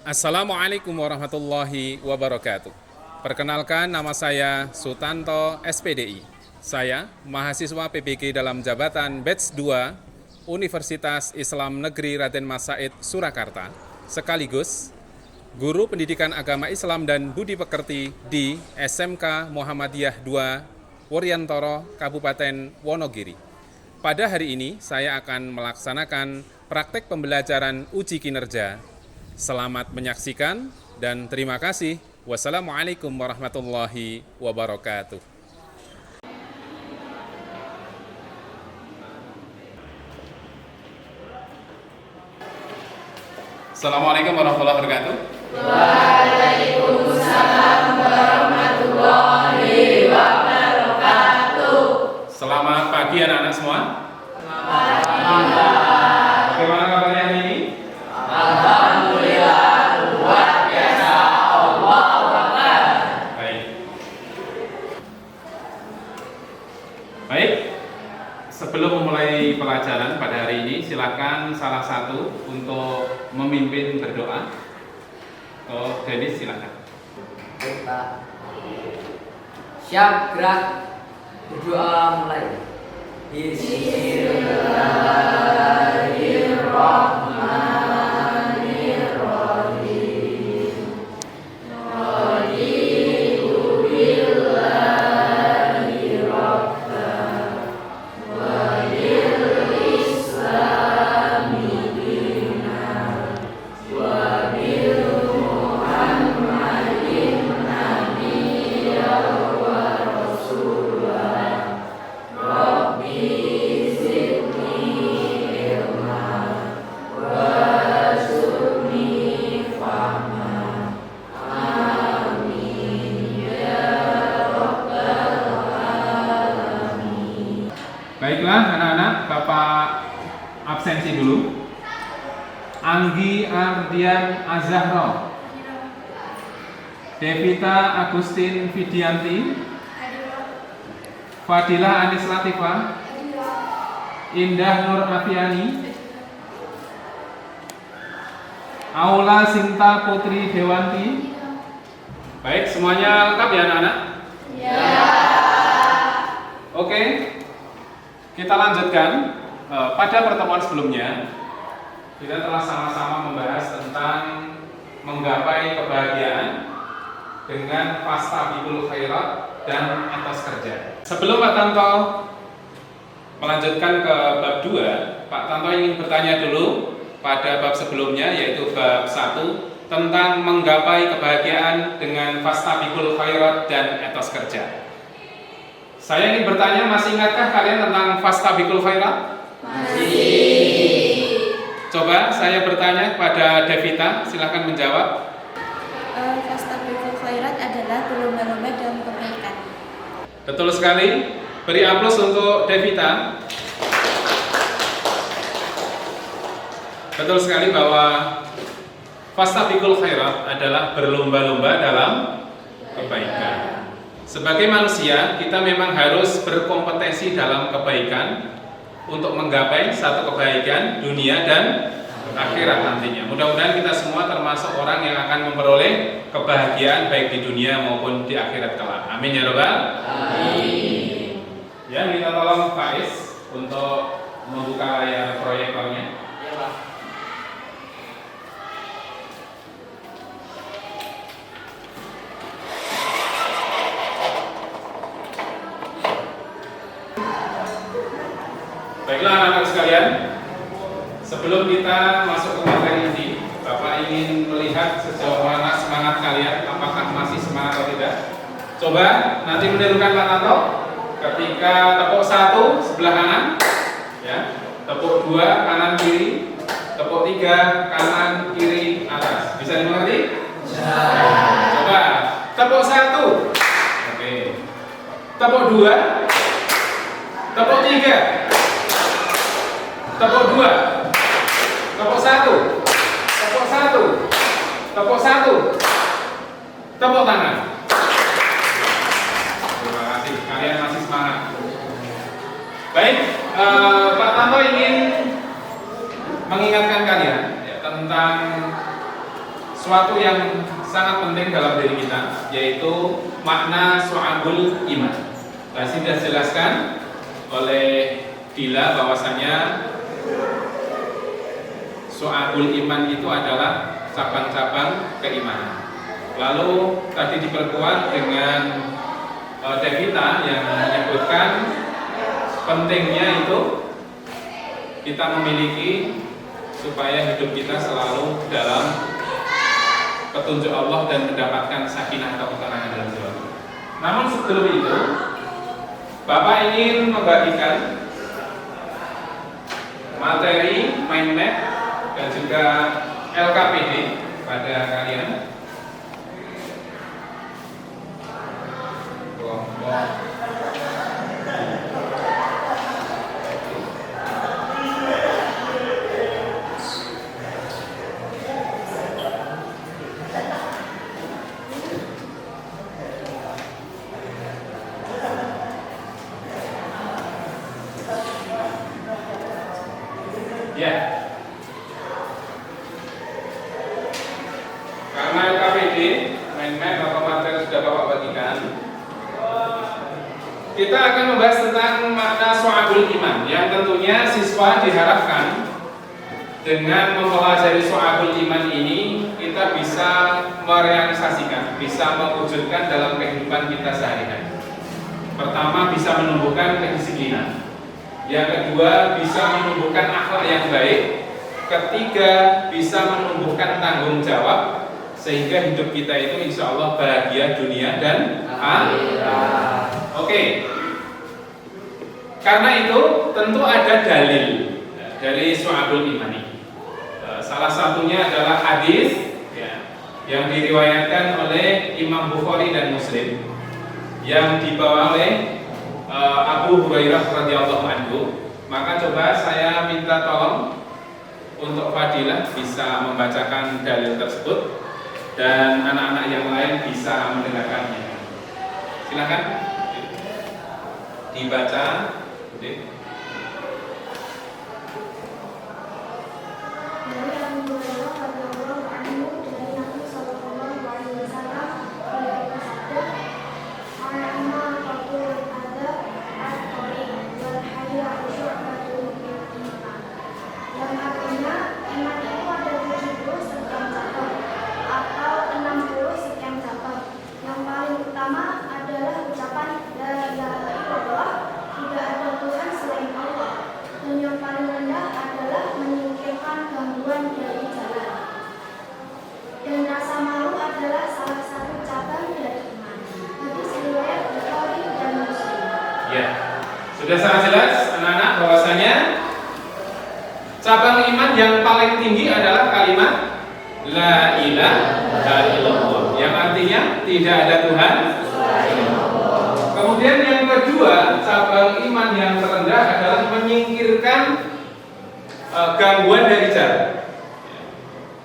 Assalamualaikum warahmatullahi wabarakatuh. Perkenalkan, nama saya Sutanto SPDI. Saya mahasiswa PPG dalam jabatan Batch 2 Universitas Islam Negeri Raden Mas Said Surakarta, sekaligus guru pendidikan agama Islam dan budi pekerti di SMK Muhammadiyah 2 Wuryantoro, Kabupaten Wonogiri. Pada hari ini saya akan melaksanakan praktek pembelajaran uji kinerja. Selamat menyaksikan dan terima kasih. Wassalamualaikum warahmatullahi wabarakatuh. Assalamualaikum warahmatullahi wabarakatuh. Waalaikumsalam warahmatullahi wabarakatuh. Selamat pagi anak-anak semua. Alhamdulillah. Bagaimana kabarnya hari ini? Alhamdulillah, luar biasa. Allahu Akbar. Baik. Baik. Sebelum memulai pelajaran pada hari ini, silakan salah satu untuk memimpin berdoa. Oh, Dennis silakan. Baik, Pak. Siap, gerak. Berdoa mulai. Bismillahirrahmanirrahim. Raditu billahi rabban wa bil islami dinan wa bil Muhammadin nabiyyan wa rasulah. Rabbi zidni ilma warzuqni fahma. Amin ya rabbal alamin. Baiklah anak-anak, Bapak absensi dulu. Anggi Ardian Azahro, Devita Agustin Vidianti, Fadilah Anis Latifah, Indah Nur Afiani, Aula Sinta Putri Dewanti. Baik, semuanya lengkap ya anak-anak? Ya. Oke, kita lanjutkan. Pada pertemuan sebelumnya, kita telah sama-sama membahas tentang menggapai kebahagiaan dengan fastabiqul khairat dan etos kerja. Sebelum Pak Tanto melanjutkan ke bab 2, Pak Tanto ingin bertanya dulu pada bab sebelumnya, yaitu bab 1 tentang menggapai kebahagiaan dengan fastabiqul khairat dan etos kerja. Saya ingin bertanya, masih ingatkah kalian tentang fastabiqul khairat? Masih. Coba saya bertanya pada Devita, silakan menjawab. Fastabiqul khairat adalah berlomba-lomba dalam kebaikan. Betul sekali. Beri aplaus untuk Devita. Betul sekali bahwa fastabiqul khairat adalah berlomba-lomba dalam kebaikan. Sebagai manusia, kita memang harus berkompetisi dalam kebaikan untuk menggapai satu kebaikan dunia dan akhirat nantinya. Mudah-mudahan kita semua termasuk orang yang akan memperoleh kebahagiaan baik di dunia maupun di akhirat kelak. Amin ya rabbal alamin. Ya, kita tolong Faiz untuk membuka layar proyektornya. Ya, Pak. Baiklah anak-anak sekalian, sebelum kita masuk ke materi ini, Bapak ingin melihat sejauh mana semangat kalian, apakah masih semangat atau tidak. Coba nanti menirukan Pak Tanto, ketika tepuk 1 sebelah kanan, ya, tepuk 2 kanan kiri, tepuk 3 kanan kiri atas. Bisa dimengerti? Coba tepuk 1, oke, tepuk 2, tepuk 3, tepuk 2, tepuk 1, tepuk 1, tepuk 1, tepuk tangan. Terima kasih, kalian masih semangat. Baik, Pak Tanto ingin mengingatkan kalian ya, tentang suatu yang sangat penting dalam diri kita, yaitu makna syu'abul iman. Tadi sudah dijelaskan oleh Dila bahwasanya syu'abul iman itu adalah cabang-cabang keimanan. Lalu tadi diperkuat dengan Devita yang menyebutkan pentingnya itu kita memiliki supaya hidup kita selalu dalam petunjuk Allah dan mendapatkan sakinah atau ketenangan dalam jiwa. Namun sebelum itu, Bapak ingin membagikan materi mind map dan juga LKPD pada kalian. Ya, karena LKPD, mind map atau materi sudah Bapak bagikan, kita akan membahas tentang makna syu'abul iman, yang tentunya siswa diharapkan dengan mempelajari syu'abul iman ini kita bisa merealisasikan, bisa mewujudkan dalam kehidupan kita sehari-hari. Pertama, bisa menumbuhkan kedisiplinan. Yang kedua, bisa menumbuhkan akhlak yang baik. Ketiga, bisa menumbuhkan tanggung jawab sehingga hidup kita itu insya Allah bahagia dunia dan akhirat. Oke. Karena itu tentu ada dalil dari syu'abul iman ini. Salah satunya adalah hadis yang diriwayatkan oleh Imam Bukhari dan Muslim yang dibawa oleh Abu Hurairah radhiyallahu anhu. Maka coba saya minta tolong untuk Fadilah bisa membacakan dalil tersebut dan anak-anak yang lain bisa mendengarkannya. Silakan dibaca. Dari Abu Hurairah radhiyallahu anhu dari Nabi sallallahu alaihi wasallam beliau bersabda, "Al-iman qatul adab at-tariq wal haya'u syu'batun min iman." Yang artinya iman itu ada 70 sekian cabang atau 60 sekian cabang. Yang paling utama adalah ucapan la ilaha illallah, tidak ada Tuhan selain Allah. Dan yang paling rendah adalah menyingkirkan gangguan dari jalan. Dan rasa malu adalah salah satu cabang dari iman. Hadis riwayat Bukhari dan Muslim. Ya, sudah sangat jelas anak-anak bahwasanya cabang iman yang paling tinggi adalah kalimat la ilaha illallah, yang artinya tidak ada Tuhan selain Allah. Kemudian yang kedua, cabang iman yang terendah adalah menyingkirkan gangguan dari jalan.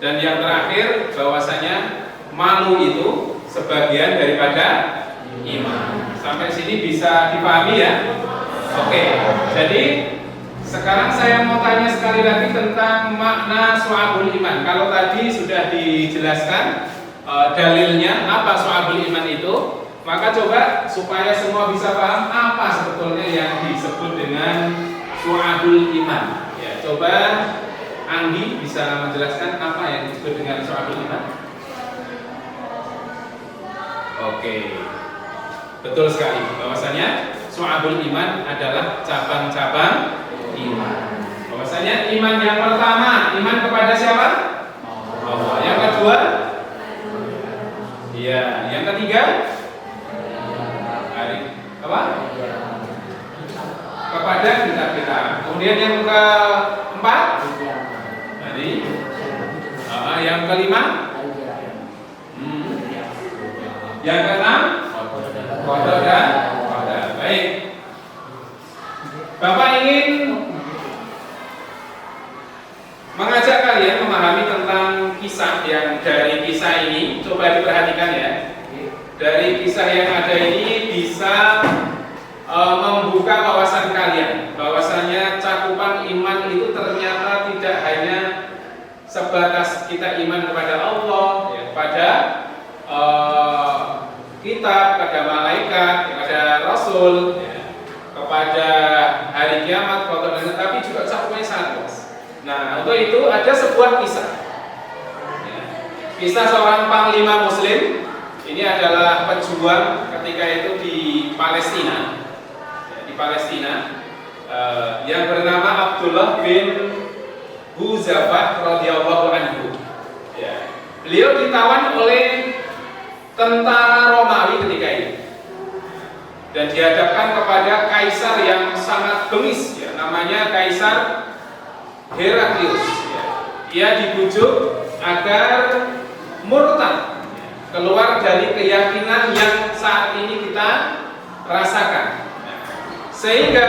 Dan yang terakhir bahwasanya malu itu sebagian daripada iman. Sampai sini bisa dipahami ya? Oke. Jadi sekarang saya mau tanya sekali lagi tentang makna syu'abul iman. Kalau tadi sudah dijelaskan dalilnya apa syu'abul iman itu, maka coba supaya semua bisa paham apa sebetulnya yang disebut dengan syu'abul iman. Ya, coba Anggi bisa menjelaskan apa yang disebut dengan syu'abul iman? Oke. Betul sekali bahwasanya syu'abul iman adalah cabang-cabang iman. Bahwasanya iman yang pertama, iman kepada siapa? Allah. Yang kedua? Iya, yang ketiga? Apa? Kepada kita. Kemudian yang keempat? Tadi. Yang kelima? Yang keenam? Qadar dan qadar. Baik. Bapak ingin mengajak kalian memahami tentang kisah yang dari kisah ini. Coba diperhatikan ya. Dari kisah yang ada ini bisa membuka wawasan kalian, bahwasanya cakupan iman itu ternyata tidak hanya sebatas kita iman kepada Allah, ya, kepada kitab, kepada malaikat, kepada rasul, ya, kepada hari kiamat, tapi juga cakupannya sangat luas. Nah, untuk itu ada sebuah kisah. Ya, kisah seorang panglima muslim. Ini adalah pejuang ketika itu di Palestina. Ya, di Palestina yang bernama Abdullah bin Huzafah radhiyallahu anhu. Ya. Beliau ditawan oleh tentara Romawi ketika itu dan dihadapkan kepada kaisar yang sangat bengis, ya, namanya Kaisar Heraklius. Ya. Ia dibujuk agar murtad, ya, keluar dari keyakinan yang saat ini kita rasakan, ya. Sehingga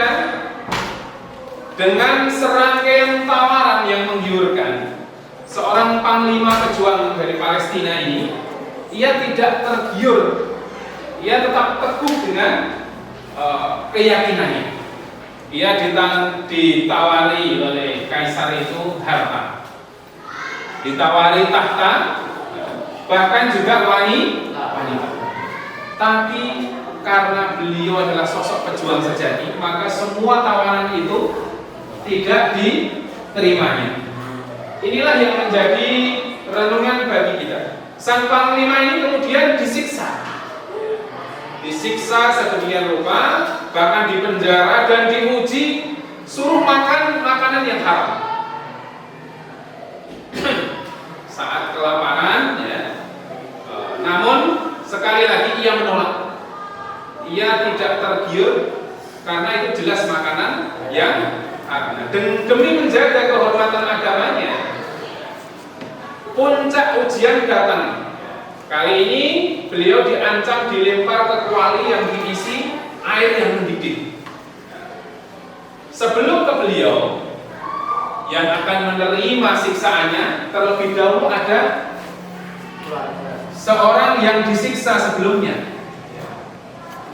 dengan serangkaian tawaran yang menggiurkan, seorang panglima pejuang dari Palestina ini, ia tidak tergiur. Ia tetap teguh dengan keyakinannya. Ia ditawari oleh kaisar itu harta, ditawari tahta, bahkan juga wanita. Tapi karena beliau adalah sosok pejuang sejati, maka semua tawaran itu tidak diterimanya. Inilah yang menjadi renungan bagi kita. Sang panglima ini kemudian disiksa sedemikian rupa, bahkan dipenjara dan diuji, suruh makan makanan yang haram. Saat kelaparan, ya. Namun sekali lagi ia menolak. Ia tidak tergiur karena itu jelas makanan yang haram. Demi menjaga kehormatan agamanya, puncak ujian datang. Kali ini beliau diancam dilempar ke kuali yang diisi air yang mendidih. Sebelum ke beliau yang akan menerima siksaannya, terlebih dahulu ada seorang yang disiksa sebelumnya.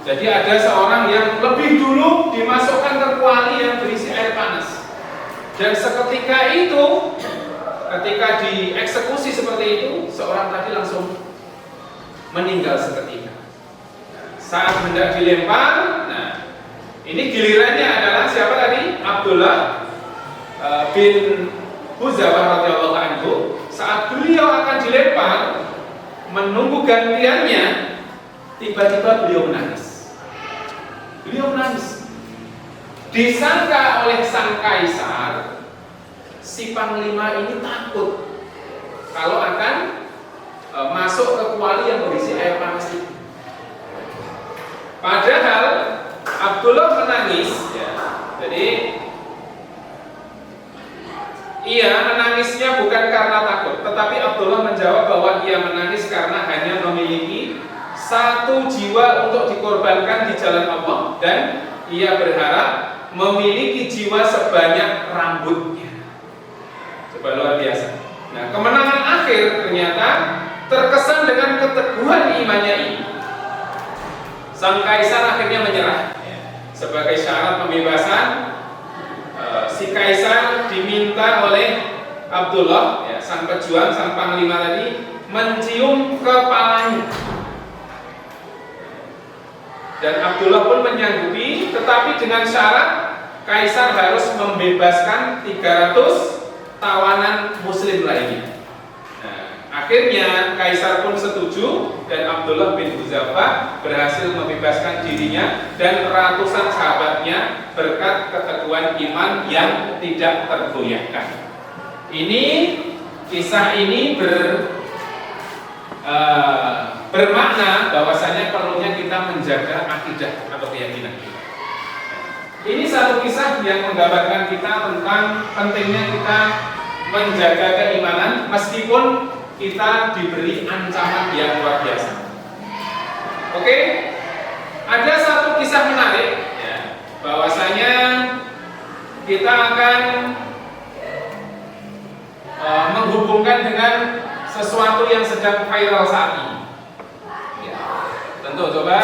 Jadi ada seorang yang lebih dulu dimasukkan ke kuali yang berisi air panas. Dan seketika itu, ketika dieksekusi seperti itu, seorang tadi langsung meninggal seketika. Saat hendak dilempar, nah ini gilirannya adalah siapa tadi? Abdullah bin Huzafah radhiyallahu anhu. Saat beliau akan dilempar, menunggu gantiannya, tiba-tiba beliau menangis. Disangka oleh sang kaisar, si panglima ini takut kalau akan masuk ke kuali yang berisi air panas itu. Padahal Abdullah menangis, ya. Jadi ia menangisnya bukan karena takut, tetapi Abdullah menjawab bahwa ia menangis karena hanya memiliki satu jiwa untuk dikorbankan di jalan Allah, dan ia berharap memiliki jiwa sebanyak rambutnya. Coba luar biasa. Nah, kemenangan akhir ternyata terkesan dengan keteguhan imannya ini. Sang kaisar akhirnya menyerah. Sebagai syarat pembebasan, si kaisar diminta oleh Abdullah, ya, sang pejuang, sang panglima tadi, mencium kepalanya. Dan Abdullah pun menyanggupi, tetapi dengan syarat kaisar harus membebaskan 300 tawanan muslim lainnya. Akhirnya kaisar pun setuju dan Abdullah bin Huzafah berhasil membebaskan dirinya dan ratusan sahabatnya berkat keteguhan iman yang tidak tergoyahkan. Kisah ini bermakna bahwasanya perlunya kita menjaga akidah atau keyakinan kita. Ini satu kisah yang menggambarkan kita tentang pentingnya kita menjaga keimanan meskipun kita diberi ancaman yang luar biasa. Oke, ada satu kisah menarik, ya, bahwasanya kita akan menghubungkan dengan sesuatu yang sedang viral saat ini. Ya, tentu coba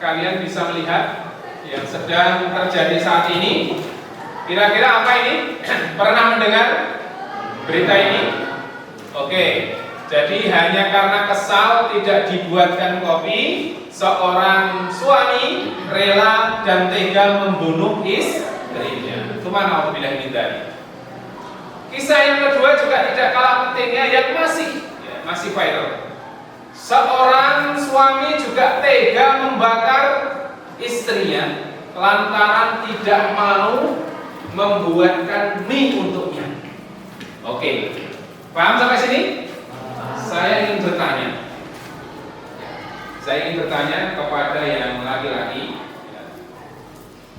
kalian bisa melihat yang sedang terjadi saat ini. Kira-kira apa ini? Pernah mendengar berita ini? Oke. Jadi hanya karena kesal tidak dibuatkan kopi, seorang suami rela dan tega membunuh istrinya. Itu mana apabila ini dari. Kisah yang kedua juga tidak kalah pentingnya yang masih viral. Seorang suami juga tega membakar istrinya lantaran tidak mau membuatkan mie untuknya. Oke, paham sampai sini? Saya ingin bertanya kepada yang laki-laki,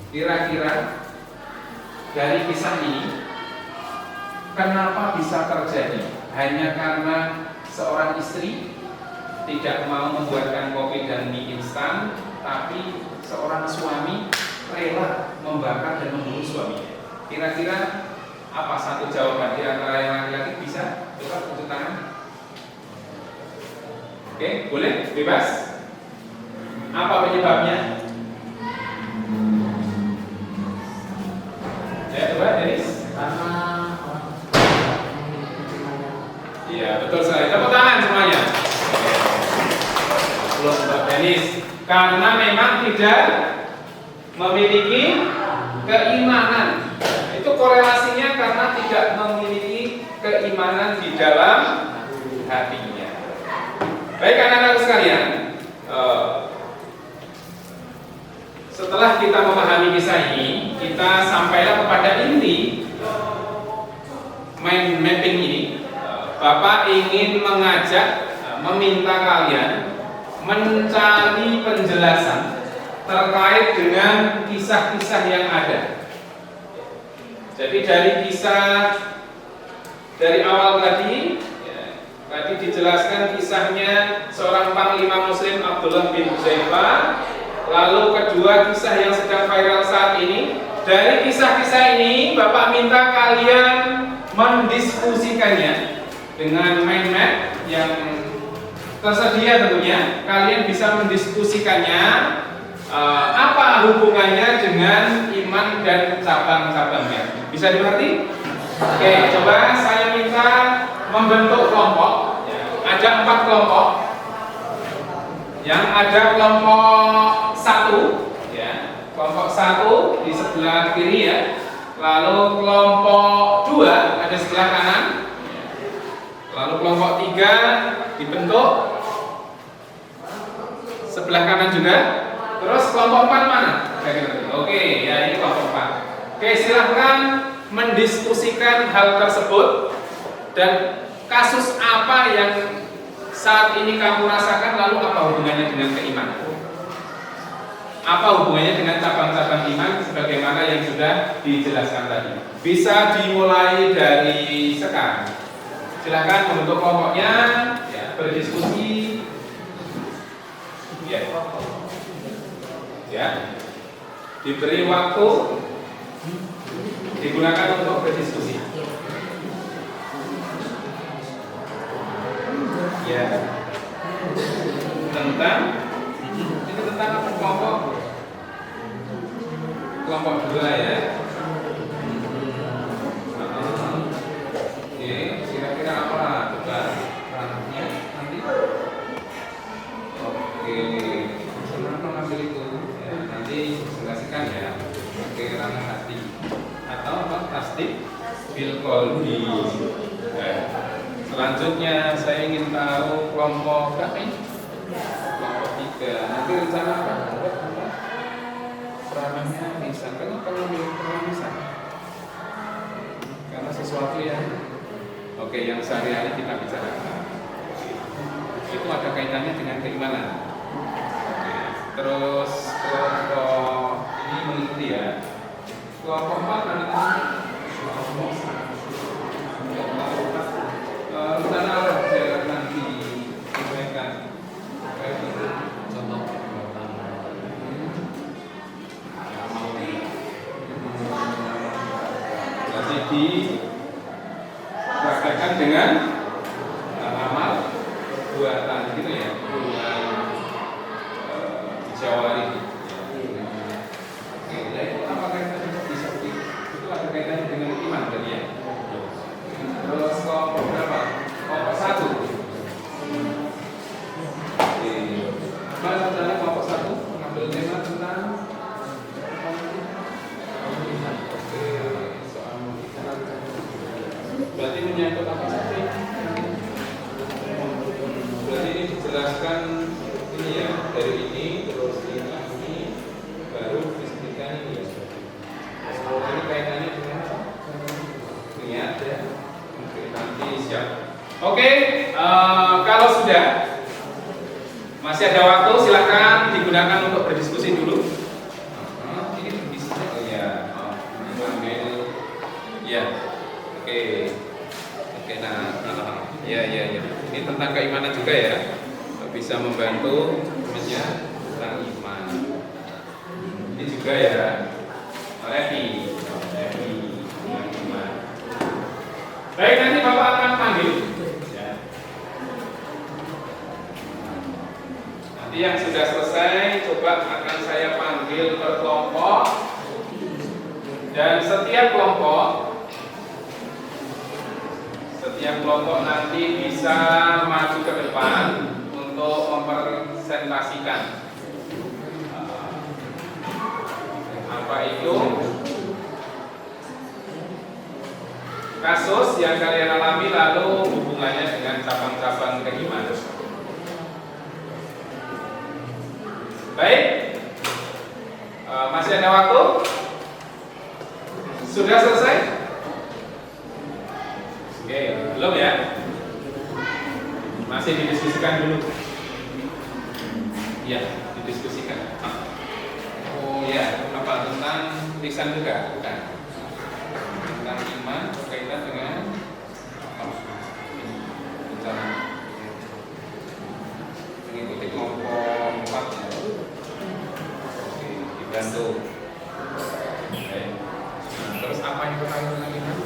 kira-kira dari kisah ini kenapa bisa terjadi? Hanya karena seorang istri tidak mau membuatkan kopi dan mie instan, tapi seorang suami rela membakar dan membunuh suaminya. Kira-kira apa satu jawaban di antara yang laki-laki? Bisa? Coba tunjuk tangan. Oke, boleh? Bebas? Apa penyebabnya? Ya, coba Denis. Iya, betul sekali. Tepuk tangan semuanya. Belum Mbak Denis. Karena memang tidak memiliki keimanan. Itu korelasinya karena tidak memiliki keimanan di dalam hatinya. Baik anak-anak sekalian, setelah kita memahami kisah ini, kita sampailah kepada inti mind mapping ini. Bapak ingin mengajak, meminta kalian mencari penjelasan terkait dengan kisah-kisah yang ada. Jadi dari kisah dari awal tadi dijelaskan kisahnya seorang panglima muslim Abdullah bin Hudzaifah. Lalu kedua kisah yang sedang viral saat ini. Dari kisah-kisah ini Bapak minta kalian mendiskusikannya dengan mind map yang tersedia tentunya. Kalian bisa mendiskusikannya apa hubungannya dengan iman dan cabang-cabangnya. Bisa dimengerti? Oke, coba saya minta membentuk kelompok. Ada 4 kelompok. Yang ada kelompok 1, ya. Kelompok 1 di sebelah kiri ya. Lalu kelompok 2 ada sebelah kanan. Lalu kelompok 3 dibentuk sebelah kanan juga. Terus kelompok 4 mana? Oke, ya ini kelompok 4. Oke, silahkan mendiskusikan hal tersebut dan kasus apa yang saat ini kamu rasakan, lalu apa hubungannya dengan keimanan? Apa hubungannya dengan cabang-cabang iman sebagaimana yang sudah dijelaskan tadi? Bisa dimulai dari sekarang. Silahkan membentuk kelompoknya, ya, berdiskusi. Ya. Diberi waktu, digunakan untuk berdiskusi. Ya. Tentang apa kelompok? Kelompok 2 ya. Oke, kira-kira apa? Coba ranahnya nanti. Oke, senang mengambil itu. Ya, nanti presentasikan ya. Oke, ranah hati atau apa? Tasdik bil qalbi. Selanjutnya saya ingin tahu kelompok berapa ini? Kelompok 3. Nanti rencana apa? Ranahnya lisan. Kenapa lisan? Karena sesuatu yang yang sehari-hari kita bicarakan itu ada kaitannya dengan keimanan. Terus kelompok ini mengikuti ya. Kelompok 4 nanti rencana apa nanti disampaikan? Contoh jadi dipraktekkan dengan amal perbuatan gitu ya, jawari. Oke, itu apa kaitannya bisa itu ada kaitannya dengan iman tadi ya. Terus kelompok berapa? Kelompok 1 apa saja ini? Berarti ini dijelaskan ini ya, dari ini terus ini baru disebutkan ini ya. Oh, ini kaitannya dengan apa? Niat ya. Oke, nanti siap. Oke, kalau sudah masih ada waktu, silakan digunakan untuk berdiskusi dulu. Ini berdiskusi, oh ya, ambil, ya, oke, nah, ya, ini tentang keimanan juga ya, bisa membantu temannya tentang iman. Ini juga ya, Levi, tentang iman. Baik, nanti Bapak akan panggil. Yang sudah selesai coba akan saya panggil per kelompok, dan setiap kelompok nanti bisa maju ke depan untuk mempresentasikan apa itu kasus yang kalian alami, lalu hubungannya dengan cabang-cabang keimanan. Baik, masih ada waktu? Sudah selesai? Oke, belum ya? Masih didiskusikan dulu. Iya, didiskusikan. Oh ya, apa tentang lisan juga? Bukan. Tentang iman berkaitan dengan mengikuti kelompok 4. Dibantu. Oke. Nah, terus apa yang berkaitan dengan iman?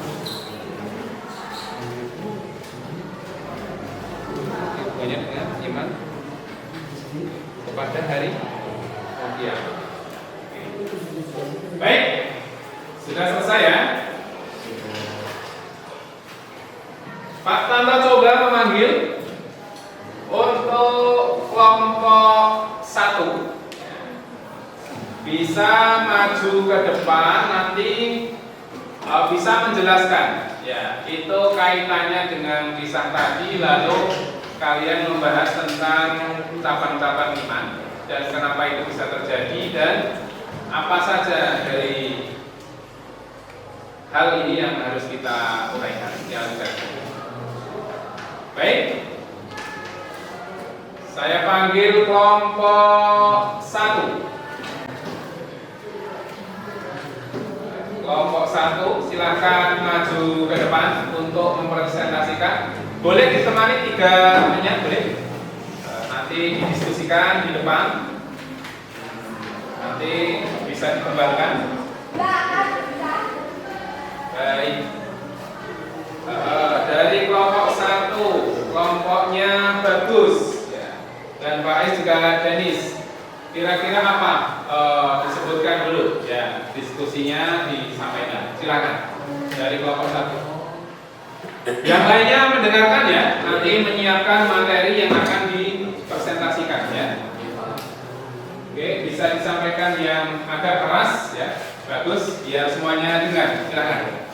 Banyak dengan iman kepada hari kiamat. Baik, sudah selesai ya. Pak Tanto coba memanggil untuk kelompok 1. Bisa maju ke depan, nanti bisa menjelaskan ya, itu kaitannya dengan kisah tadi, lalu kalian membahas tentang cabang-cabang iman dan kenapa itu bisa terjadi dan apa saja dari hal ini yang harus kita uraikan. Baik, saya panggil kelompok 1. Kelompok 1 silahkan maju ke depan untuk mempresentasikan. Boleh ditemani 3 temannya, boleh. Nanti didiskusikan di depan. Nanti bisa dikembangkan. Baik. Dari kelompok 1, kelompoknya bagus ya. Dan Pak Ais juga Denis. Kira-kira apa? Disebutkan dulu ya, diskusinya disampaikan. Silakan dari kelompok 1. Yang lainnya mendengarkan ya, nanti menyiapkan materi yang akan dipresentasikan ya. Oke, bisa disampaikan yang agak keras ya, bagus biar semuanya dengar. Silakan.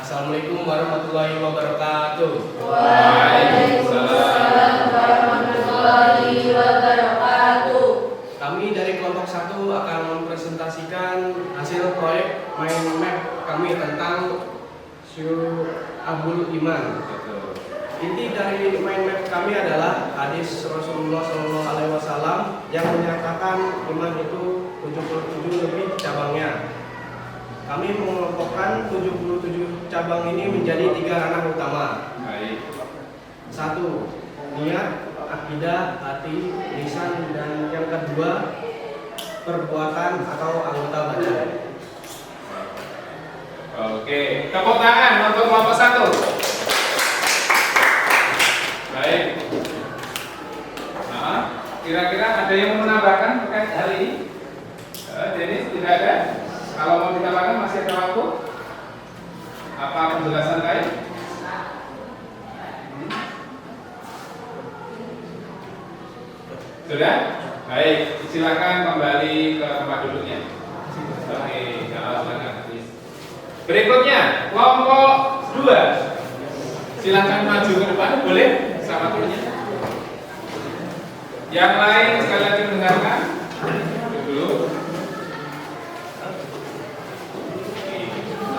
Assalamualaikum warahmatullahi wabarakatuh. Waalaikumsalam warahmatullahi wabarakatuh. Kami dari kelompok 1 akan mempresentasikan hasil proyek mind map kami tentang Syu'abul Iman. Inti dari mind map kami adalah hadis Rasulullah SAW yang menyatakan iman itu 77 lebih cabangnya. Kami mengelompokkan 77 cabang ini menjadi 3 ranah utama. Baik. 1. Niat, akidah, hati, lisan, dan yang kedua perbuatan atau anggota badan. Oke, tepuk tangan untuk kelompok 1. Baik. Nah, kira-kira ada yang mau menambahkan terkait hal ini? Denis, tidak ada? Kalau mau ditambahkan masih ada waktu? Apa penjelasan lain? Sudah? Baik, silakan kembali ke tempat duduknya. Oke, silakan. Berikutnya, kelompok 2. Silahkan maju ke depan, boleh? Sama turunnya. Yang lain sekali lagi mendengarkan. Dulu.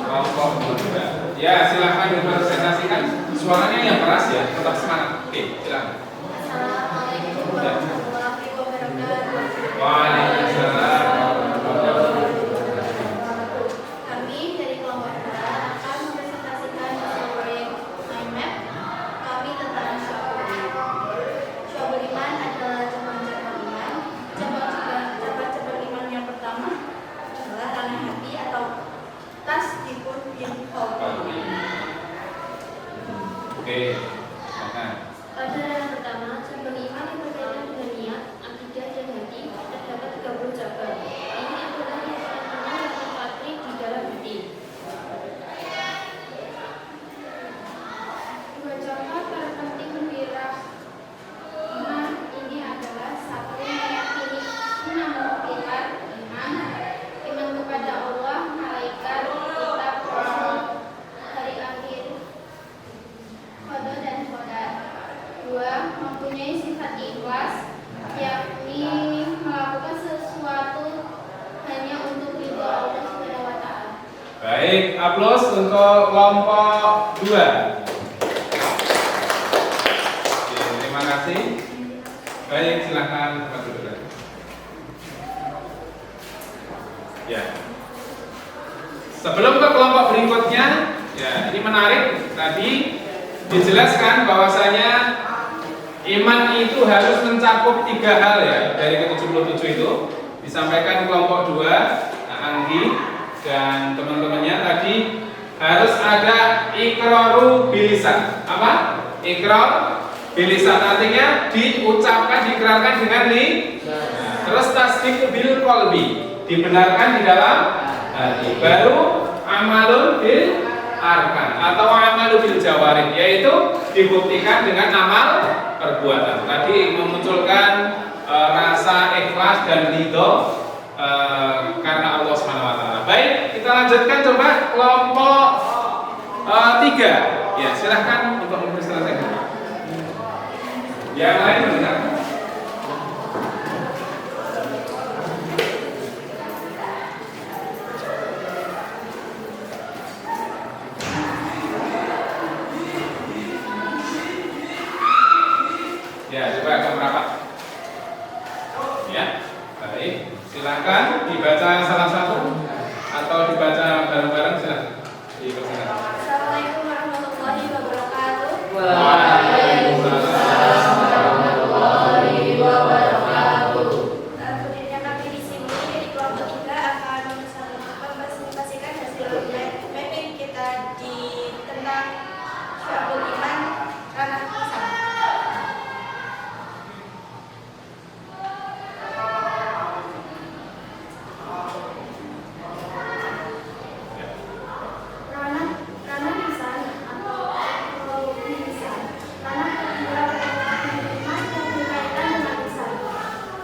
Kelompok dua. Ya, silahkan dipresentasikan. Suaranya yang keras ya, tetap semangat. Oke, silakan. Assalamualaikum warahmatullahi wabarakatuh. Waalaikumsalam. Kami dari kelompok 2 akan mempresentasikan sesuai mind map kami tentang Syu'abul Iman adalah cabang-cabang iman. Cabang-cabang iman yang pertama adalah ranah hati atau tasdikun bil qalbi. Oke, silakan. Pada ranah pertama, cabang iman yang berkaitan dengan niat, akidah dan hati terdapat 30 cabang. Ini adalah niat-niat yang terpatri di dalam hati. Dua contoh terpenting wirah iman ini adalah satu meyakini menentukan iman kepada Allah, malaikat, kitab, rasul, hari akhir, qada dan qadar. Dua, mempunyai sifat ikhlas, yakni melakukan sesuatu hanya untuk ridho Allah Subhanahu wa Ta'ala. Baik, aplaus untuk kelompok 2. Oke, terima kasih. Baik, silakan tempat duduk lagi. Ya. Sebelum ke kelompok berikutnya, ya ini menarik. Tadi dijelaskan bahwasanya iman itu harus mencakup 3 hal ya. Dari ke-77 itu disampaikan kelompok 2, Anggi dan teman-temannya tadi harus ada iqraru bilisan. Apa? Iqrar bilisan artinya diucapkan, diikrarkan dengan terus tasdiq bil qalbi, dibenarkan di dalam hati. Baru amalun bil arkan atau amalu bil jawarih, yaitu dibuktikan dengan amal perbuatan. Tadi memunculkan rasa ikhlas dan ridho karena Allah Subhanahu wa Ta'ala. Baik, kita lanjutkan coba kelompok 3. Ya, silahkan untuk mempresentasikan. Yang lain mendengar. Ya, coba agak merapat. Ya, baik. Silakan dibaca salah satu atau dibaca bareng-bareng, silakan. Dipersilakan. Assalamualaikum warahmatullahi wabarakatuh. Berdirinya kami di sini di kelompok 3 akan mempresentasikan hasil mapping kita di tentang Syu'abul Iman ranah lisan. Ranah lisan atau lisan. Ranah kedua adalah iman yang berkaitan dengan lisan.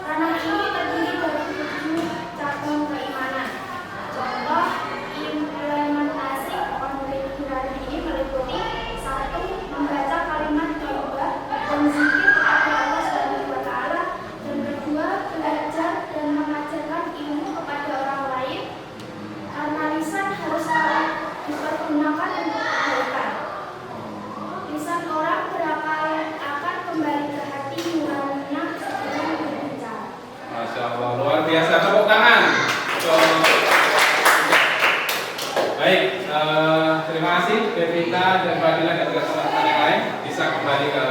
Ranah ini terdiri dari 7 cabang keimanan. Contoh implementasi konflik ranah ini meliputi 1. Membaca kalimat taubat dan zikir kepada Allah Subhanahu wa Ta'ala, dan kedua, belajar dan mengajarkan ilmu kepada orang lain. Karena lisan harus dipergunakan untuk kebaikan. Lisan orang berakal akan kembali ke hati nuraninya sebelum berbicara. Masya Allah, luar biasa. Tepuk tangan. Baik, terima kasih Devita dan Fadila dan teman-teman yang lain. Bisa kembali ke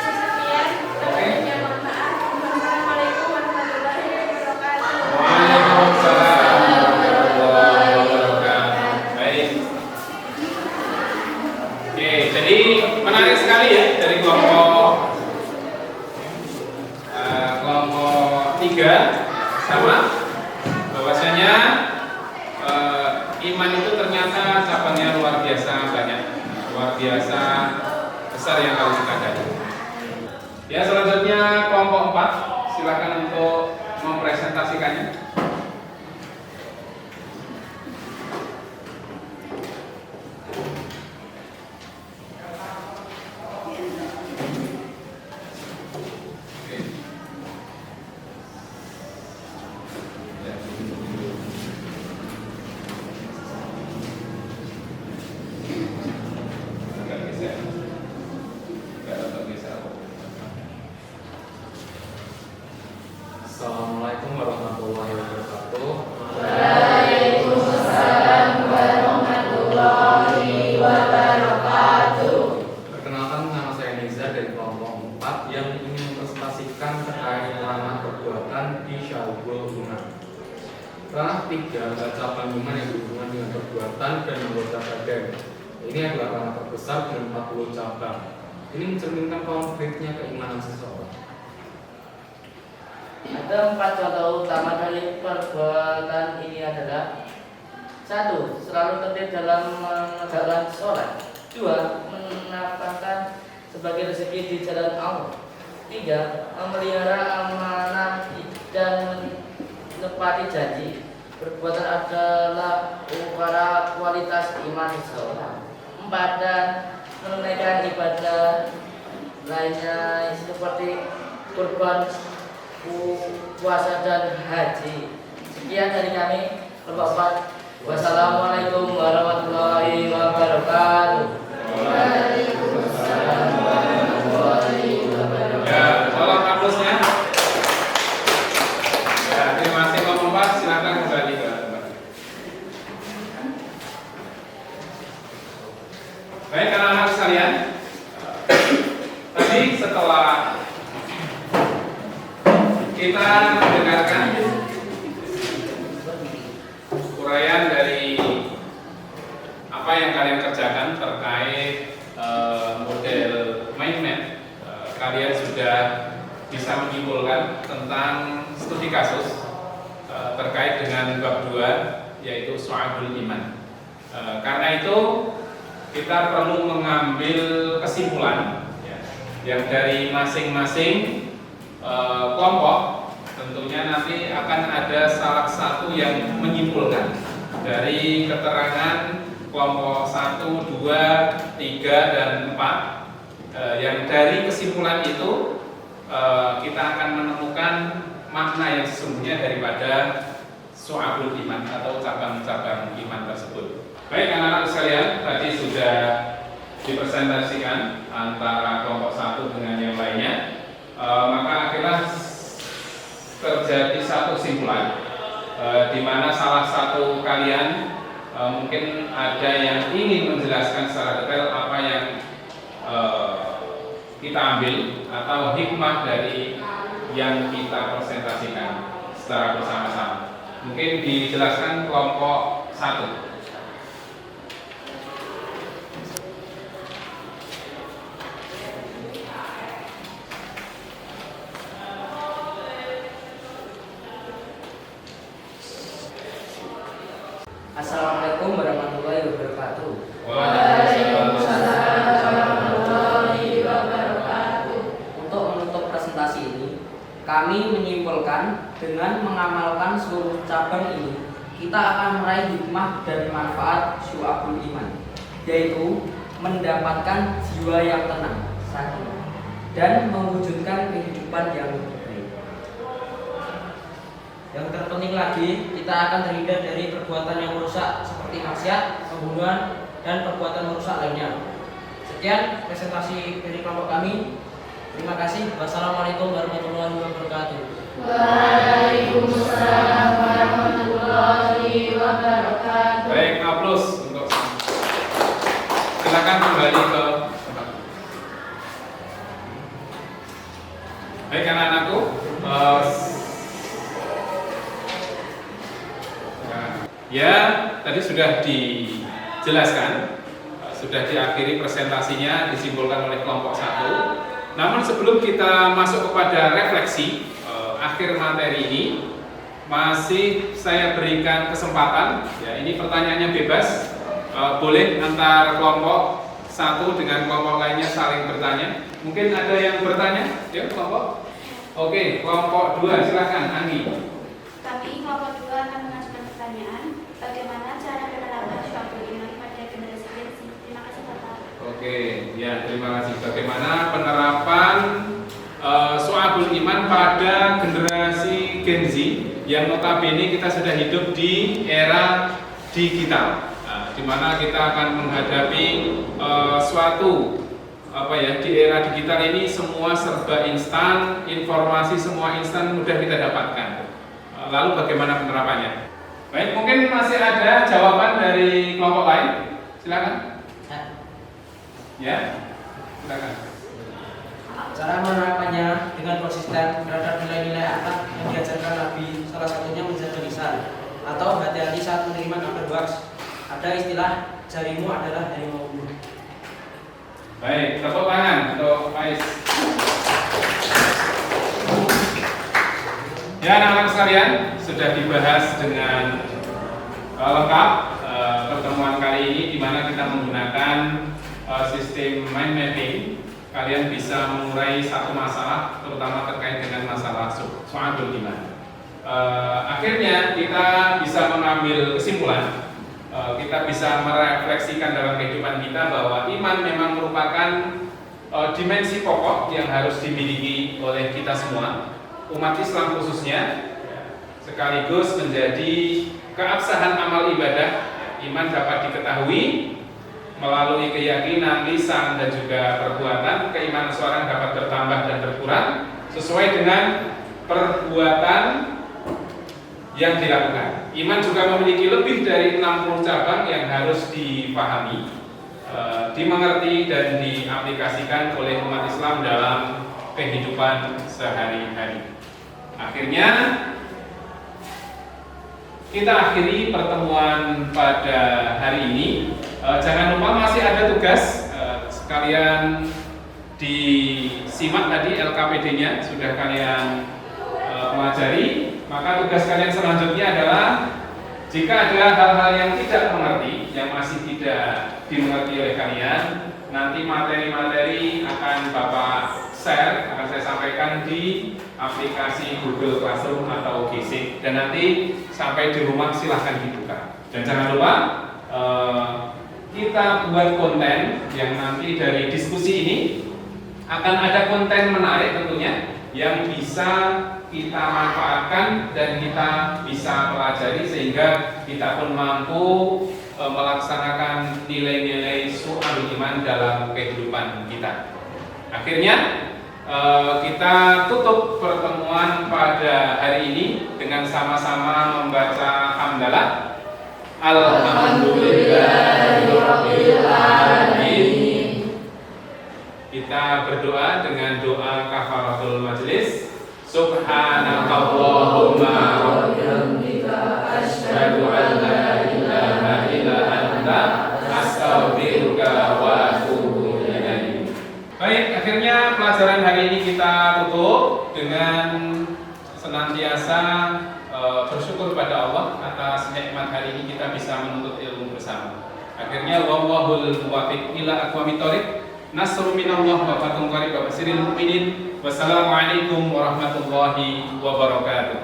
Sekian, wabillahi mohon maaf. Wassalamualaikum warahmatullahi wabarakatuh. Waalaikumsalam warahmatullahi wabarakatuh. Baik. Oke, jadi menarik sekali ya dari kelompok 3 sama bahwasanya iman itu ternyata cabangnya luar biasa banyak, luar biasa besar yang harus kita gali. Ya, selanjutnya kelompok 4, silakan untuk mempresentasikannya. keempat yang ingin mempresentasikan terkait ranah perbuatan di syahwul iman. Ranah ketiga adalah cabang iman yang berhubungan dengan perbuatan dan anggota badan. Ini adalah ranah terbesar dengan 40 cabang. Ini mencerminkan konkretnya keimanan seseorang. Ada 4 contoh utama dari perbuatan ini adalah: 1. Selalu tertib dalam menegakkan sholat. 2. Menafkahkan sebagai rezeki di jalan Allah. 3. Memelihara amanah dan menepati janji. Perbuatan adalah ukara kualitas iman seseorang. 4. Dan menunaikan ibadah lainnya seperti kurban, puasa dan haji. Sekian dari kami, kelompok 4. Wassalamualaikum warahmatullahi wabarakatuh. Waalaikumsalam warahmatullahi wabarakatuh. Ya, tolong hapusnya. Ya, terima kasih kelompok 4. Silakan kembali ke tempat. Baik, anak-anak sekalian. Tadi setelah kita mendengarkan uraian dari apa yang kalian kerjakan terkait model mind map, kalian sudah bisa menyimpulkan tentang studi kasus terkait dengan bab 2 yaitu Syu'abul Iman. Karena itu kita perlu mengambil kesimpulan ya, yang dari masing-masing kelompok. Tentunya nanti akan ada salah satu yang menyimpulkan dari keterangan kelompok 1, 2, 3, dan 4. Yang dari kesimpulan itu kita akan menemukan makna yang sesungguhnya daripada Syu'abul Iman atau cabang-cabang iman tersebut. Baik anak-anak sekalian, tadi sudah dipresentasikan antara kelompok 1 dengan yang lainnya. Maka akhirnya terjadi satu kesimpulan di mana salah satu kalian mungkin ada yang ingin menjelaskan secara detail apa yang kita ambil atau hikmah dari yang kita presentasikan secara bersama-sama. Mungkin dijelaskan kelompok 1. Assalamualaikum warahmatullahi wabarakatuh. Waalaikumsalam warahmatullahi wabarakatuh. Untuk menutup presentasi ini, kami menyimpulkan dengan mengamalkan seluruh cabang ini, kita akan meraih hikmah dan manfaat Syu'abul Iman, yaitu mendapatkan jiwa yang tenang, sakinah, dan mewujudkan kehidupan yang lebih baik. Yang terpenting lagi, kita akan terhindar dari perbuatan yang merusak seperti maksiat, pembunuhan, dan perbuatan merusak lainnya. Sekian presentasi dari kelompok kami. Terima kasih. Wassalamualaikum warahmatullahi wabarakatuh. Waalaikumsalam warahmatullahi wabarakatuh. Baik, aplaus untuk silakan kembali ke tempat. Baik anak-anakku, ya tadi sudah dijelaskan, sudah diakhiri presentasinya, disimpulkan oleh kelompok 1. Namun sebelum kita masuk kepada refleksi akhir materi ini, masih saya berikan kesempatan. Ya, ini pertanyaannya bebas, boleh antar kelompok 1 dengan kelompok lainnya saling bertanya. Mungkin ada yang bertanya, ya kelompok. Oke, kelompok 2 silakan, Anggi. Kami kelompok 2 akan mengajukan pertanyaan, bagaimana cara penerapan Syu'abul Iman pada generasi Gen Z? Terima kasih Bapak. Oke, ya terima kasih. Bagaimana penerapan Syu'abul Iman pada generasi Gen Z yang notabene kita sudah hidup di era digital, di mana kita akan menghadapi suatu di era digital ini semua serba instan, informasi semua instan mudah kita dapatkan. Lalu bagaimana penerapannya? Baik, mungkin masih ada jawaban dari kelompok lain. Silakan. Ya, silakan. Cara menerapkannya dengan konsisten terhadap nilai-nilai akhlak yang diajarkan Nabi, salah satunya menjaga lisan atau hati-hati saat menerima kabar hoaks. Ada istilah jarimu adalah harimaumu. Baik, tepuk tangan untuk Faiz. Ya, anak-anak sekalian, sudah dibahas dengan lengkap pertemuan kali ini, di mana kita menggunakan sistem mind mapping. Kalian bisa mengurai satu masalah, terutama terkait dengan masalah su'abul iman. Akhirnya kita bisa mengambil kesimpulan, kita bisa merefleksikan dalam kehidupan kita bahwa iman memang merupakan dimensi pokok yang harus dimiliki oleh kita semua, umat Islam khususnya, sekaligus menjadi keabsahan amal ibadah. Iman dapat diketahui melalui keyakinan, lisan, dan juga perbuatan. Keimanan seorang dapat bertambah dan berkurang sesuai dengan perbuatan yang dilakukan. Iman juga memiliki lebih dari 60 cabang yang harus dipahami, dimengerti, dan diaplikasikan oleh umat Islam dalam kehidupan sehari-hari. Akhirnya kita akhiri pertemuan pada hari ini. Jangan lupa masih ada tugas, sekalian disimak tadi LKPD-nya sudah kalian pelajari. Maka tugas kalian selanjutnya adalah jika ada hal-hal yang tidak mengerti, yang masih tidak dimengerti oleh kalian, nanti materi-materi akan Bapak share, akan saya sampaikan di aplikasi Google Classroom atau Gisik, dan nanti sampai di rumah silahkan dibuka. Dan jangan lupa kita buat konten yang nanti dari diskusi ini akan ada konten menarik tentunya yang bisa kita manfaatkan dan kita bisa pelajari sehingga kita pun mampu melaksanakan nilai-nilai su'abul iman dalam kehidupan kita. Akhirnya kita tutup pertemuan pada hari ini dengan sama-sama membaca hamdalah. Alhamdulillahirabbil alamin. Kita berdoa dengan doa kafaratul majelis. Subhanakallahumma wa bihamdika asyhadu an la ilaha illa anta astaghfiruka wa atubu ilaik. Baik, akhirnya pelajaran hari ini kita tutup dengan senantiasa bersyukur pada Allah atas nikmat hari ini kita bisa menuntut ilmu bersama. Akhirnya wallahul muwaffiq ila aqwamit thoriq. Nasrun minallah wa fathun qarib wa basyiril mu'minin. Wassalamualaikum warahmatullahi wabarakatuh.